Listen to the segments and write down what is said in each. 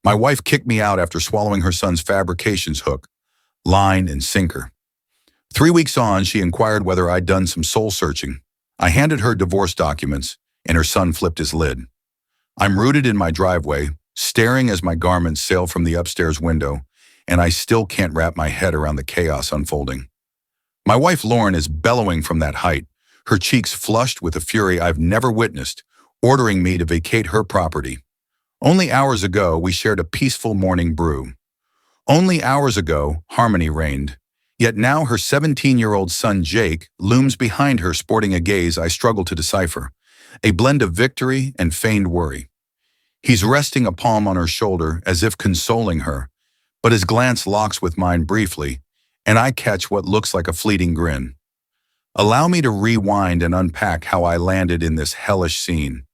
My wife kicked me out after swallowing her son's fabrications hook, line, and sinker. 3 weeks on, she inquired whether I'd done some soul searching. I handed her divorce documents, and her son flipped his lid. I'm rooted in my driveway, staring as my garments sail from the upstairs window, and I still can't wrap my head around the chaos unfolding. My wife Lauren is bellowing from that height, her cheeks flushed with a fury I've never witnessed, ordering me to vacate her property. Only hours ago, we shared a peaceful morning brew. Only hours ago, harmony reigned. Yet now her 17-year-old son Jake looms behind her sporting a gaze I struggle to decipher, a blend of victory and feigned worry. He's resting a palm on her shoulder as if consoling her, but his glance locks with mine briefly, and I catch what looks like a fleeting grin. Allow me to rewind and unpack how I landed in this hellish scene.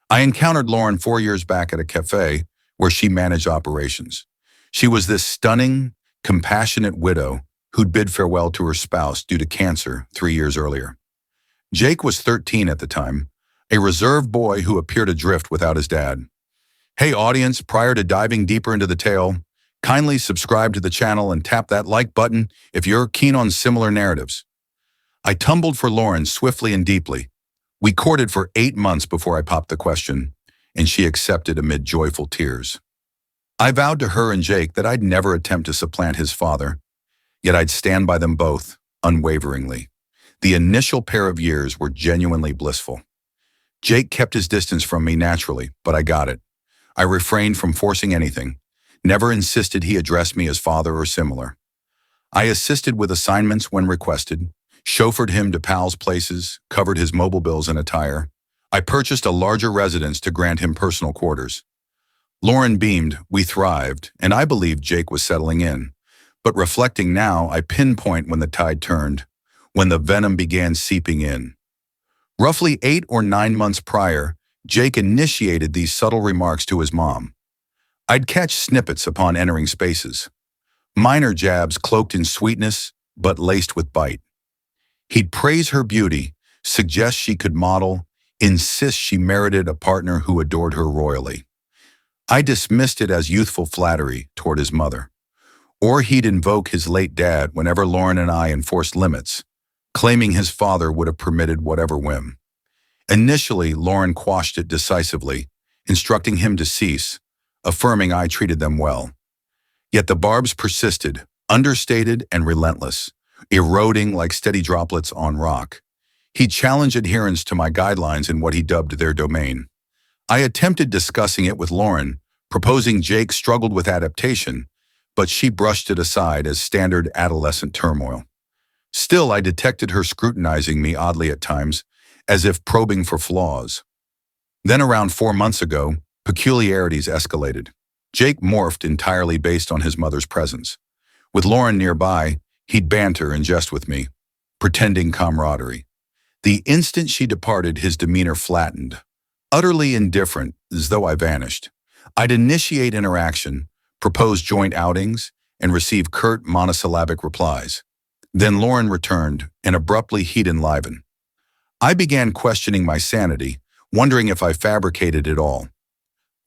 I encountered Lauren 4 years back at a cafe where she managed operations. She was this stunning, compassionate widow who'd bid farewell to her spouse due to cancer 3 years earlier. Jake was 13 at the time, a reserved boy who appeared adrift without his dad. Hey audience, prior to diving deeper into the tale, kindly subscribe to the channel and tap that like button if you're keen on similar narratives. I tumbled for Lauren swiftly and deeply. We courted for 8 months before I popped the question, and she accepted amid joyful tears. I vowed to her and Jake that I'd never attempt to supplant his father, yet I'd stand by them both, unwaveringly. The initial pair of years were genuinely blissful. Jake kept his distance from me naturally, but I got it. I refrained from forcing anything, never insisted he address me as father or similar. I assisted with assignments when requested, chauffeured him to pals' places, covered his mobile bills and attire. I purchased a larger residence to grant him personal quarters. Lauren beamed, we thrived, and I believed Jake was settling in. But reflecting now, I pinpoint when the tide turned, when the venom began seeping in. Roughly 8 or 9 months prior, Jake initiated these subtle remarks to his mom. I'd catch snippets upon entering spaces. Minor jabs cloaked in sweetness, but laced with bite. He'd praise her beauty, suggest she could model, insist she merited a partner who adored her royally. I dismissed it as youthful flattery toward his mother. Or he'd invoke his late dad whenever Lauren and I enforced limits, claiming his father would have permitted whatever whim. Initially, Lauren quashed it decisively, instructing him to cease, affirming I treated them well. Yet the barbs persisted, understated and relentless, eroding like steady droplets on rock. He challenged adherence to my guidelines in what he dubbed their domain. I attempted discussing it with Lauren, proposing Jake struggled with adaptation, but she brushed it aside as standard adolescent turmoil. Still, I detected her scrutinizing me oddly at times, as if probing for flaws. Then around 4 months ago, peculiarities escalated. Jake morphed entirely based on his mother's presence. With Lauren nearby, he'd banter and jest with me, pretending camaraderie. The instant she departed, his demeanor flattened, utterly indifferent, as though I vanished. I'd initiate interaction, propose joint outings, and receive curt monosyllabic replies. Then Lauren returned, and abruptly he'd enliven. I began questioning my sanity, wondering if I fabricated it all.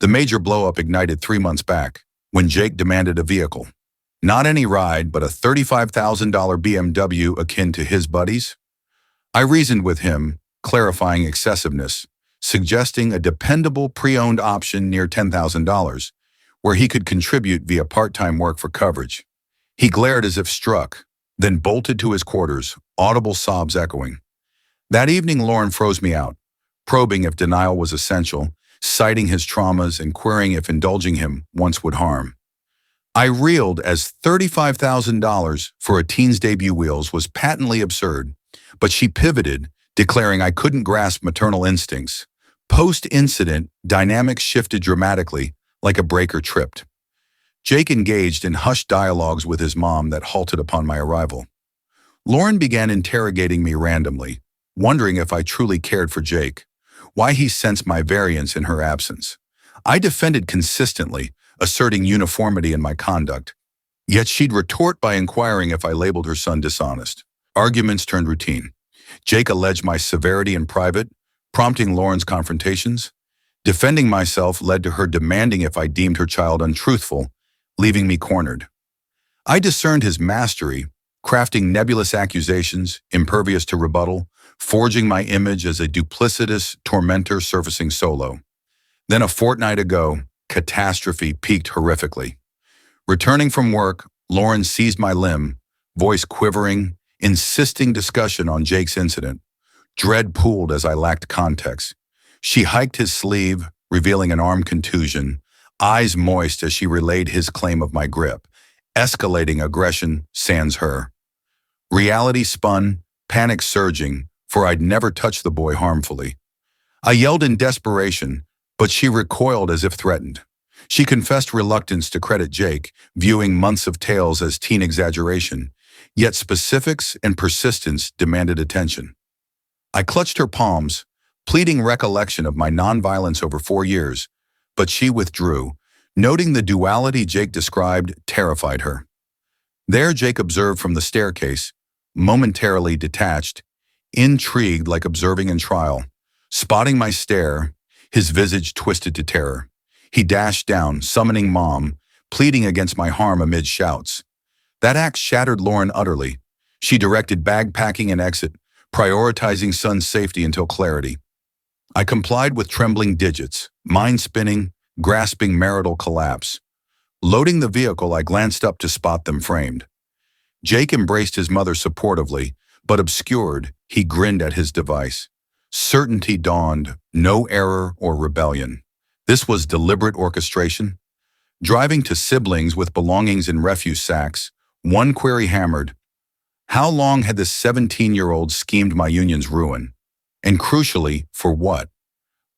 The major blow-up ignited 3 months back, when Jake demanded a vehicle. Not any ride, but a $35,000 BMW akin to his buddies. I reasoned with him, clarifying excessiveness, suggesting a dependable pre-owned option near $10,000, where he could contribute via part-time work for coverage. He glared as if struck, then bolted to his quarters, audible sobs echoing. That evening, Lauren froze me out, probing if denial was essential, citing his traumas and querying if indulging him once would harm. I reeled as $35,000 for a teen's debut wheels was patently absurd, but she pivoted, declaring I couldn't grasp maternal instincts. Post-incident, dynamics shifted dramatically, like a breaker tripped. Jake engaged in hushed dialogues with his mom that halted upon my arrival. Lauren began interrogating me randomly, wondering if I truly cared for Jake, why he sensed my variance in her absence. I defended consistently, asserting uniformity in my conduct. Yet she'd retort by inquiring if I labeled her son dishonest. Arguments turned routine. Jake alleged my severity in private, prompting Lauren's confrontations. Defending myself led to her demanding if I deemed her child untruthful, leaving me cornered. I discerned his mastery, crafting nebulous accusations, impervious to rebuttal, forging my image as a duplicitous tormentor surfacing solo. Then a fortnight ago, catastrophe peaked horrifically. Returning from work, Lauren seized my limb, voice quivering, insisting discussion on Jake's incident. Dread pooled as I lacked context. She hiked his sleeve, revealing an arm contusion, eyes moist as she relayed his claim of my grip. Escalating aggression sans her. Reality spun, panic surging, for I'd never touched the boy harmfully. I yelled in desperation, but she recoiled as if threatened. She confessed reluctance to credit Jake, viewing months of tales as teen exaggeration, yet specifics and persistence demanded attention. I clutched her palms, pleading recollection of my nonviolence over 4 years, but she withdrew, noting the duality Jake described terrified her. There Jake observed from the staircase, momentarily detached, intrigued like observing in trial. Spotting my stare, his visage twisted to terror. He dashed down, summoning Mom, pleading against my harm amid shouts. That act shattered Lauren utterly. She directed bag packing and exit, prioritizing son's safety until clarity. I complied with trembling digits, mind spinning, grasping marital collapse. Loading the vehicle, I glanced up to spot them framed. Jake embraced his mother supportively, but obscured, he grinned at his device. Certainty dawned, no error or rebellion. This was deliberate orchestration. Driving to siblings with belongings in refuse sacks, one query hammered. How long had this 17-year-old schemed my union's ruin? And crucially, for what?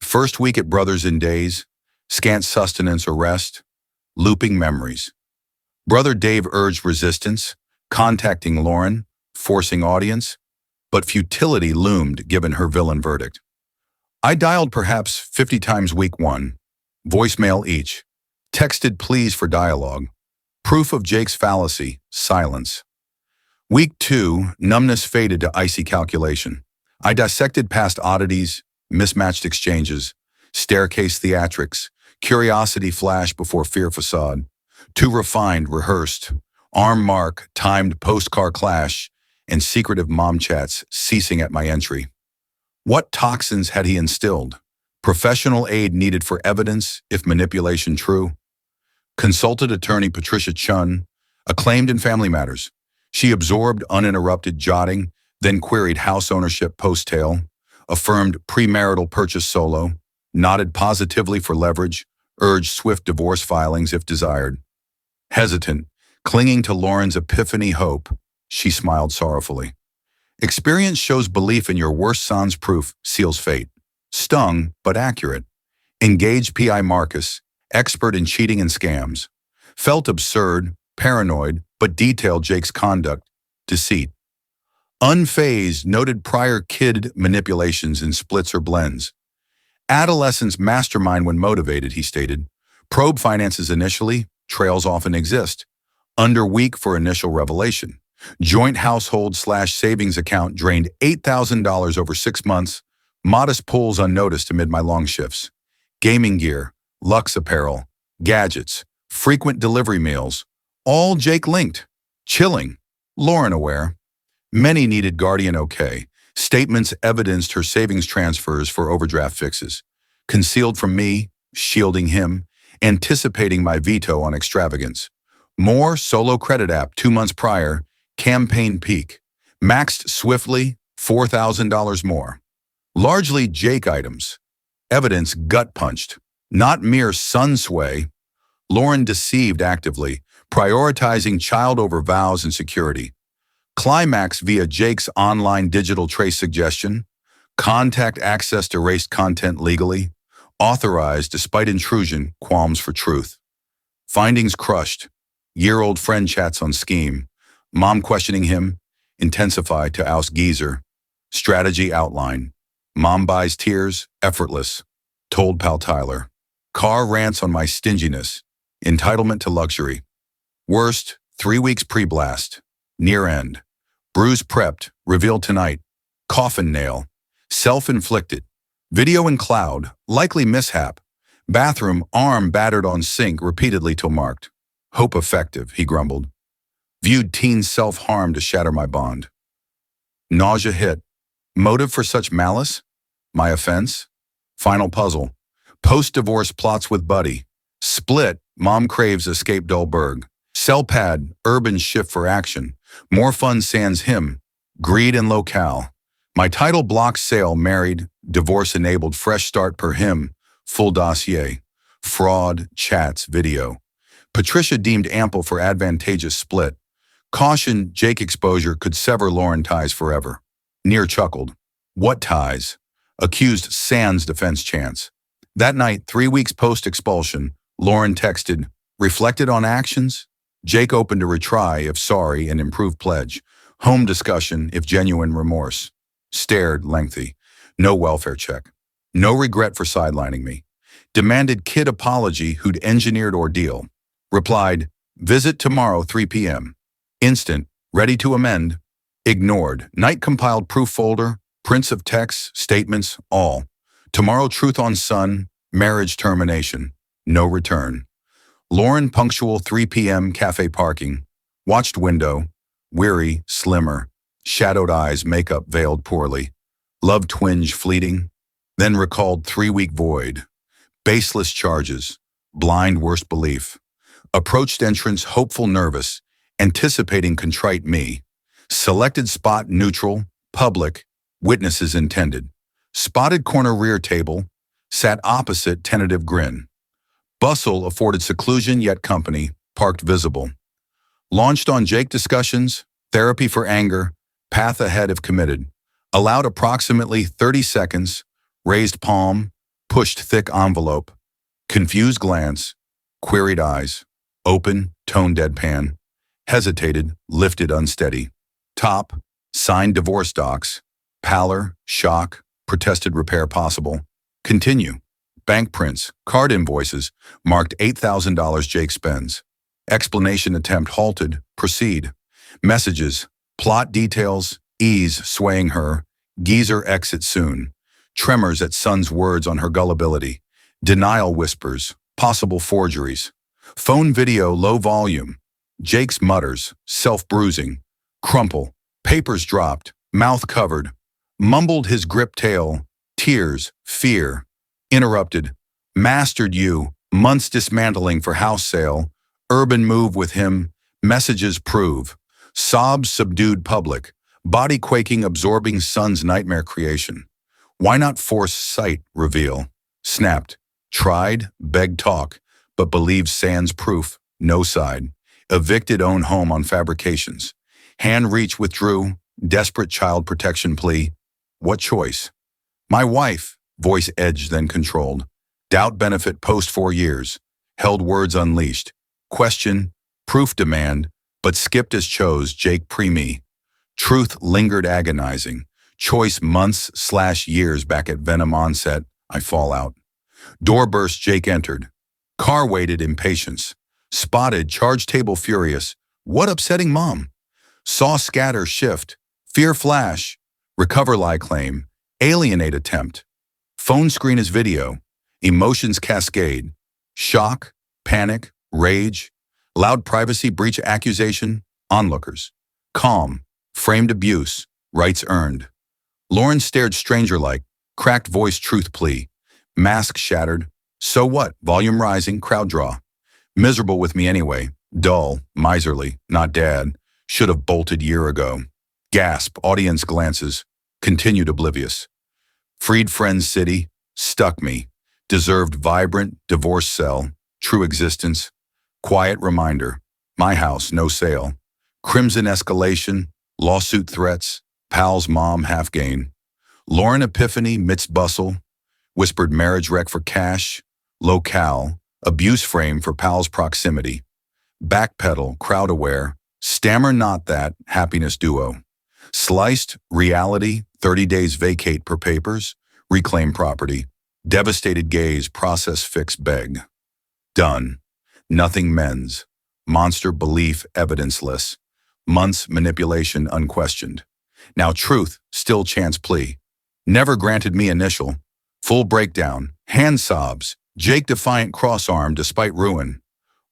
First week at Brothers in Days, scant sustenance or rest, looping memories. Brother Dave urged resistance, contacting Lauren, forcing audience, but futility loomed given her villain verdict. I dialed perhaps 50 times week 1, voicemail each, texted pleas for dialogue, proof of Jake's fallacy, silence. Week 2, numbness faded to icy calculation. I dissected past oddities, mismatched exchanges, staircase theatrics, curiosity flash before fear facade, too refined, rehearsed, arm mark, timed post-car clash, and secretive mom chats ceasing at my entry. What toxins had he instilled? Professional aid needed for evidence, if manipulation true. Consulted attorney Patricia Chun, acclaimed in family matters. She absorbed uninterrupted jotting, then queried house ownership post-tale, affirmed premarital purchase solo, nodded positively for leverage, urged swift divorce filings if desired. Hesitant, clinging to Lauren's epiphany hope, she smiled sorrowfully. Experience shows belief in your worst sans proof seals fate. Stung, but accurate. Engaged P.I. Marcus, expert in cheating and scams. Felt absurd, paranoid, but detailed Jake's conduct, deceit. Unfazed, noted prior kid manipulations in splits or blends. Adolescent's mastermind when motivated, he stated. Probe finances initially, trails often exist. Under week for initial revelation. Joint household/savings account drained $8,000 over 6 months. Modest pulls unnoticed amid my long shifts. Gaming gear, luxe apparel, gadgets, frequent delivery meals. All Jake linked. Chilling. Lauren aware. Many needed guardian okay. Statements evidenced her savings transfers for overdraft fixes. Concealed from me, shielding him, anticipating my veto on extravagance. More solo credit app 2 months prior, campaign peak. Maxed swiftly, $4,000 more. Largely Jake items. Evidence gut punched. Not mere sun sway. Lauren deceived actively, prioritizing child over vows and security. Climax via Jake's online digital trace suggestion. Contact access to erased content legally. Authorized despite intrusion, qualms for truth. Findings crushed. Year-old friend chats on scheme. Mom questioning him. Intensify to oust geezer. Strategy outline. Mom buys tears, effortless. Told pal Tyler. Car rants on my stinginess. Entitlement to luxury. Worst, 3 weeks pre-blast. Near end. Bruise prepped, revealed tonight. Coffin nail. Self-inflicted. Video in cloud, likely mishap. Bathroom, arm battered on sink repeatedly till marked. Hope effective, he grumbled. Viewed teen self-harm to shatter my bond. Nausea hit. Motive for such malice? My offense? Final puzzle. Post-divorce plots with buddy. Split, mom craves escape Dullberg. Cell pad, urban shift for action. More fun sans him. Greed and locale. My title block sale married, divorce enabled fresh start per him. Full dossier. Fraud, chats, video. Patricia deemed ample for advantageous split. Caution, Jake exposure could sever Lauren ties forever. Near chuckled. What ties? Accused sans defense chance. That night, 3 weeks post-expulsion, Lauren texted, reflected on actions? Jake opened to retry if sorry and improved pledge. Home discussion if genuine remorse. Stared, lengthy. No welfare check. No regret for sidelining me. Demanded kid apology who'd engineered ordeal. Replied, visit tomorrow 3 p.m. Instant, ready to amend. Ignored. Night compiled proof folder, prints of texts, statements, all. Tomorrow truth on son, marriage termination. No return. Lauren punctual 3 p.m. cafe parking. Watched window. Weary, slimmer. Shadowed eyes, makeup veiled poorly. Love twinge fleeting. Then recalled 3-week void. Baseless charges. Blind worst belief. Approached entrance hopeful nervous. Anticipating contrite me. Selected spot neutral, public, witnesses intended. Spotted corner rear table, sat opposite tentative grin. Bustle afforded seclusion yet company, parked visible. Launched on Jake discussions, therapy for anger, path ahead if committed. Allowed approximately 30 seconds, raised palm, pushed thick envelope. Confused glance, queried eyes, open, tone deadpan. Hesitated, lifted unsteady. Top, signed divorce docs. Pallor, shock, protested repair possible. Continue. Bank prints, card invoices, marked $8,000 Jake spends. Explanation attempt halted, proceed. Messages, plot details, ease swaying her. Geezer exit soon. Tremors at son's words on her gullibility. Denial whispers, possible forgeries. Phone video low volume. Jake's mutters, self-bruising. Crumple, papers dropped, mouth covered. Mumbled his grip tail, tears, fear. Interrupted, mastered you, months dismantling for house sale. Urban move with him, messages prove. Sobs subdued public, body quaking absorbing son's nightmare creation. Why not force sight reveal? Snapped, tried, begged talk, but believed sans proof, no side. Evicted own home on fabrications. Hand reach withdrew, desperate child protection plea. What choice? My wife, voice edged then controlled. Doubt benefit post 4 years. Held words unleashed. Question, proof demand, but skipped as chose Jake pre-me. Truth lingered agonizing. Choice months/years back at venom onset, I fall out. Door burst, Jake entered. Car waited impatience. Spotted, charge table furious. What upsetting mom? Saw scatter shift. Fear flash. Recover lie claim. Alienate attempt. Phone screen is video. Emotions cascade. Shock, panic, rage. Loud privacy breach accusation. Onlookers. Calm. Framed abuse. Rights earned. Lauren stared stranger-like. Cracked voice truth plea. Mask shattered. So what? Volume rising, crowd draw. Miserable with me anyway. Dull, miserly, not dad. Should have bolted year ago. Gasp, audience glances. Continued oblivious. Freed friends city. Stuck me. Deserved vibrant, divorce cell. True existence. Quiet reminder. My house, no sale. Crimson escalation. Lawsuit threats. Pal's mom half gain. Lauren epiphany midst bustle. Whispered marriage wreck for cash. Locale. Abuse frame for Pal's proximity. Backpedal, crowd aware. Stammer not that, happiness duo. Sliced, reality, 30 days vacate per papers. Reclaim property. Devastated gaze, process fix beg. Done. Nothing mends. Monster belief evidenceless. Months manipulation unquestioned. Now truth, still chance plea. Never granted me initial. Full breakdown, hand sobs, Jake defiant cross-arm despite ruin.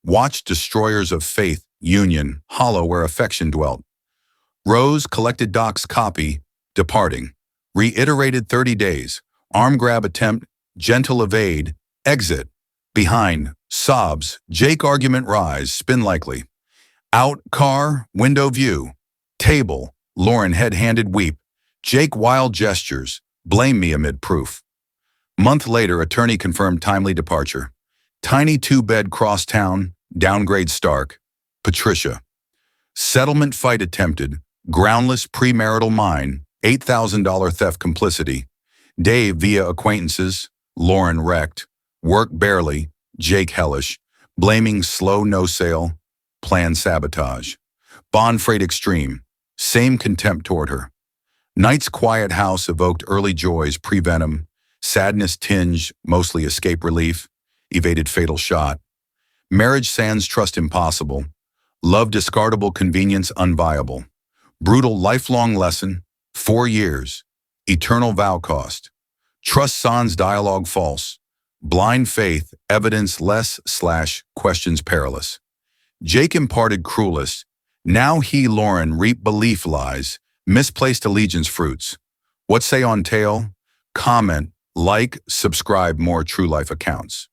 Watched destroyers of faith, union, hollow where affection dwelt. Rose collected Doc's copy, departing. Reiterated 30 days. Arm grab attempt, gentle evade, exit. Behind, sobs, Jake argument rise, spin likely. Out, car, window view. Table, Lauren head-handed weep. Jake wild gestures, blame me amid proof. Month later, attorney confirmed timely departure. Tiny two-bed crosstown, downgrade Stark. Patricia. Settlement fight attempted, groundless premarital mine, $8,000 theft complicity. Dave via acquaintances, Lauren wrecked. Work barely, Jake hellish. Blaming slow no sale, planned sabotage. Bond freight extreme, same contempt toward her. Night's quiet house evoked early joys pre-venom, sadness tinge, mostly escape relief, evaded fatal shot. Marriage sans trust impossible, love discardable convenience unviable. Brutal lifelong lesson, 4 years, eternal vow cost. Trust sans dialogue false, blind faith, evidence less / questions perilous. Jake imparted cruelest, now he Lauren reap belief lies, misplaced allegiance fruits. What say on tale? Comment, like, subscribe more true life accounts.